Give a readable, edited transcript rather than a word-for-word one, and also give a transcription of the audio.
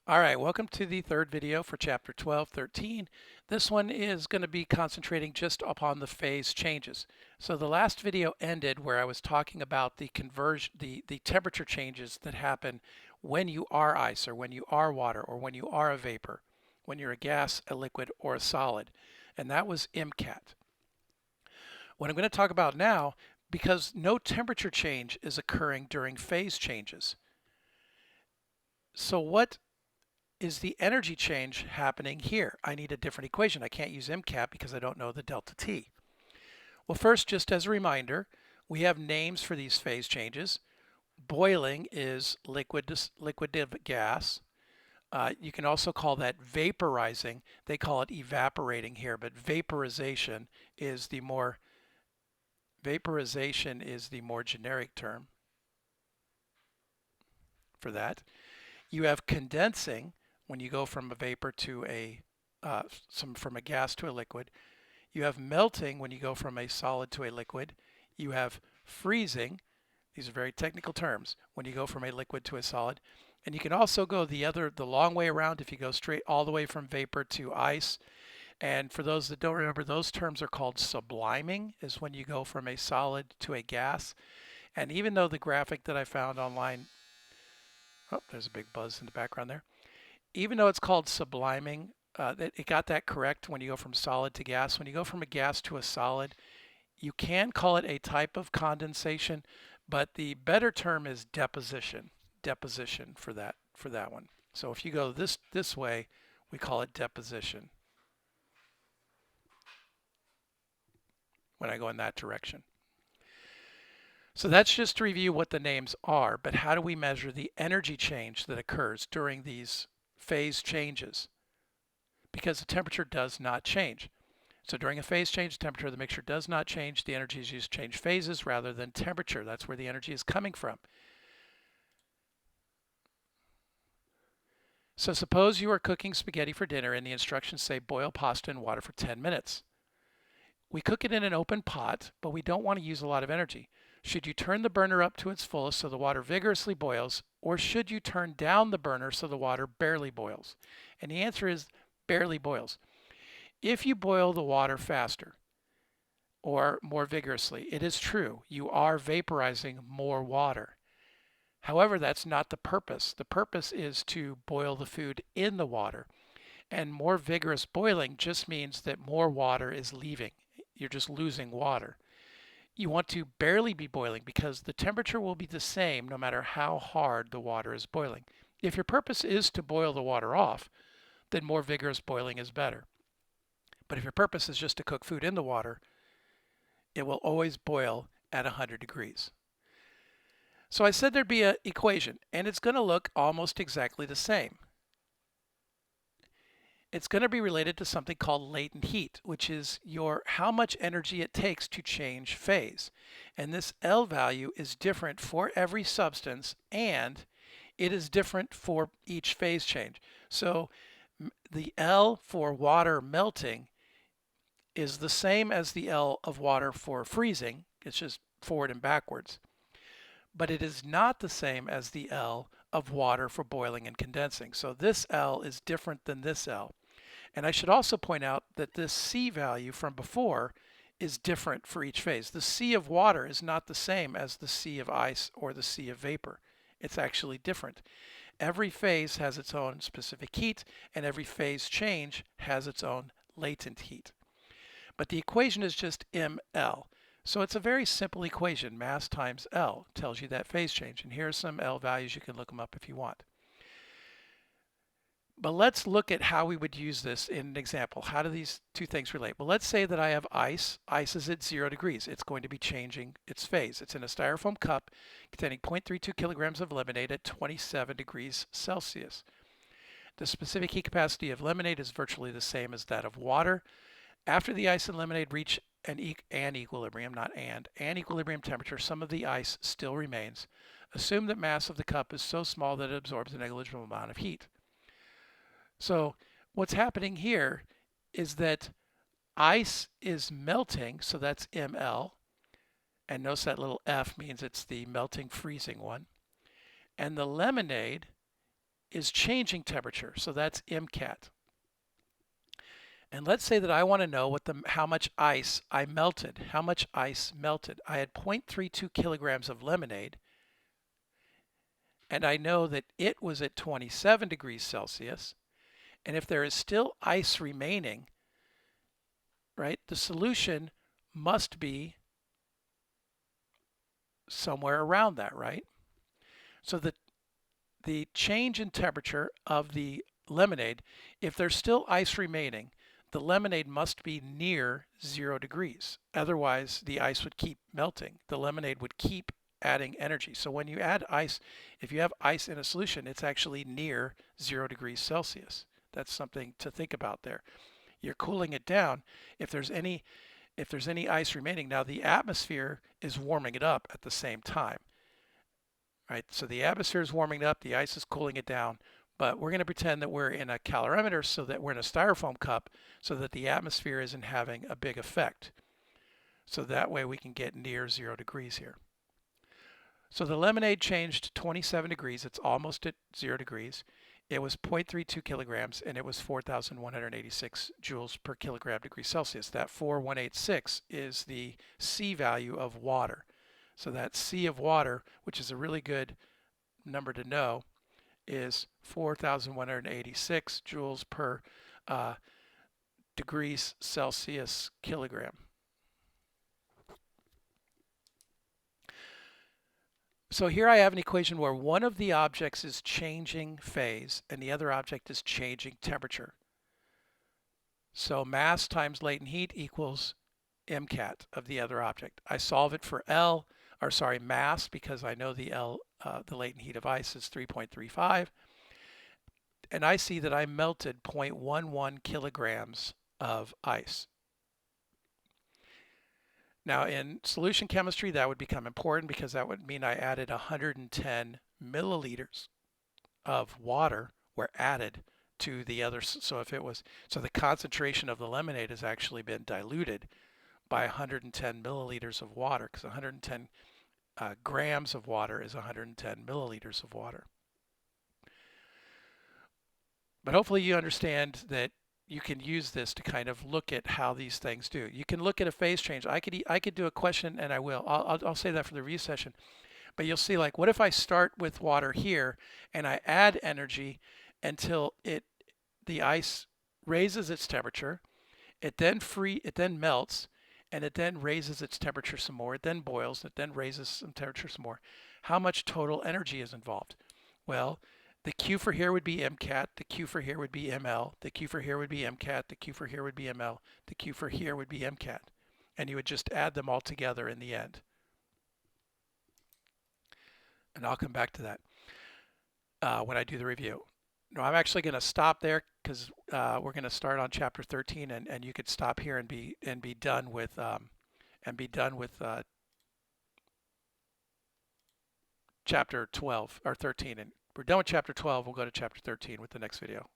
All right, welcome to the third video for chapter 12-13. This one is going to be concentrating just upon the phase changes. So the last video ended where I was talking about the conversion, the temperature changes that happen when you are ice or when you are water or when you are a vapor, when you're a gas, a liquid, or a solid. And that was MCAT. What I'm going to talk about now, because no temperature change is occurring during phase changes. So what is the energy change happening here? I need a different equation. I can't use MCAT because I don't know the delta T. Well, first, just as a reminder, we have names for these phase changes. Boiling is liquid to gas. You can also call that vaporizing. They call it evaporating here, but vaporization is the more generic term for that. You have condensing when you go from a vapor to from a gas to a liquid. You have melting when you go from a solid to a liquid. You have freezing. These are very technical terms when you go from a liquid to a solid. And you can also go the long way around if you go straight all the way from vapor to ice. And for those that don't remember, those terms are called subliming, is when you go from a solid to a gas. And even though the graphic that I found online, oh, there's a big buzz in the background there. Even though it's called subliming, it got that correct when you go from solid to gas. When you go from a gas to a solid, you can call it a type of condensation, but the better term is deposition. Deposition for that one. So if you go this way, we call it deposition when I go in that direction. So that's just to review what the names are, but how do we measure the energy change that occurs during these phase changes? Because the temperature does not change. So during a phase change, the temperature of the mixture does not change. The energy is used to change phases rather than temperature. That's where the energy is coming from. So suppose you are cooking spaghetti for dinner and the instructions say boil pasta in water for 10 minutes. We cook it in an open pot, but we don't want to use a lot of energy. Should you turn the burner up to its fullest so the water vigorously boils, or should you turn down the burner so the water barely boils? And the answer is barely boils. If you boil the water faster or more vigorously, it is true, you are vaporizing more water. However, that's not the purpose. The purpose is to boil the food in the water. And more vigorous boiling just means that more water is leaving. You're just losing water. You want to barely be boiling because the temperature will be the same no matter how hard the water is boiling. If your purpose is to boil the water off, then more vigorous boiling is better. But if your purpose is just to cook food in the water, it will always boil at 100 degrees. So I said there'd be an equation, and it's going to look almost exactly the same. It's going to be related to something called latent heat, which is how much energy it takes to change phase. And this L value is different for every substance, and it is different for each phase change. So the L for water melting is the same as the L of water for freezing. It's just forward and backwards. But it is not the same as the L of water for boiling and condensing. So this L is different than this L. And I should also point out that this C value from before is different for each phase. The C of water is not the same as the C of ice or the C of vapor. It's actually different. Every phase has its own specific heat, and every phase change has its own latent heat. But the equation is just mL. So it's a very simple equation. Mass times L tells you that phase change. And here are some L values. You can look them up if you want. But let's look at how we would use this in an example. How do these two things relate? Well, let's say that I have ice. Ice is at 0 degrees. It's going to be changing its phase. It's in a styrofoam cup containing 0.32 kilograms of lemonade at 27 degrees Celsius. The specific heat capacity of lemonade is virtually the same as that of water. After the ice and lemonade reach an equilibrium, not an equilibrium temperature, some of the ice still remains. Assume that mass of the cup is so small that it absorbs a negligible amount of heat. So what's happening here is that ice is melting, so that's mL. And notice that little F means it's the melting freezing one. And the lemonade is changing temperature, so that's MCAT. And let's say that I want to know how much ice I melted. How much ice melted? I had 0.32 kilograms of lemonade, and I know that it was at 27 degrees Celsius. And if there is still ice remaining, right, the solution must be somewhere around that, right? So the change in temperature of the lemonade, if there's still ice remaining, the lemonade must be near 0 degrees. Otherwise, the ice would keep melting. The lemonade would keep adding energy. So when you add ice, if you have ice in a solution, it's actually near 0 degrees Celsius. That's something to think about there. You're cooling it down. If there's any ice remaining, now the atmosphere is warming it up at the same time. Right? So the atmosphere is warming up, the ice is cooling it down, but we're going to pretend that we're in a calorimeter, so that we're in a styrofoam cup, so that the atmosphere isn't having a big effect. So that way we can get near 0 degrees here. So the lemonade changed to 27 degrees. It's almost at 0 degrees. It was 0.32 kilograms, and it was 4,186 joules per kilogram degree Celsius. That 4186 is the C value of water. So that C of water, which is a really good number to know, is 4,186 joules per degrees Celsius kilogram. So here I have an equation where one of the objects is changing phase and the other object is changing temperature. So mass times latent heat equals MCAT of the other object. I solve it for mass, because I know the latent heat of ice is 3.35. And I see that I melted 0.11 kilograms of ice. Now in solution chemistry, that would become important, because that would mean I added 110 milliliters of water were added to the other. So the concentration of the lemonade has actually been diluted by 110 milliliters of water, because 110 grams of water is 110 milliliters of water. But hopefully you understand that you can use this to kind of look at how these things do. You can look at a phase change. I could do a question, and I will. I'll say that for the review session. But you'll see, like, what if I start with water here and I add energy until the ice raises its temperature, it then melts, and it then raises its temperature some more. It then boils, it then raises some temperature some more. How much total energy is involved? Well, the Q for here would be MCAT, the Q for here would be ML, the Q for here would be MCAT, the Q for here would be ML, the Q for here would be MCAT. And you would just add them all together in the end. And I'll come back to that when I do the review. No, I'm actually going to stop there, because we're going to start on chapter 13, and you could stop here and be done with chapter 12 or 13. And we're done with chapter 12. We'll go to chapter 13 with the next video.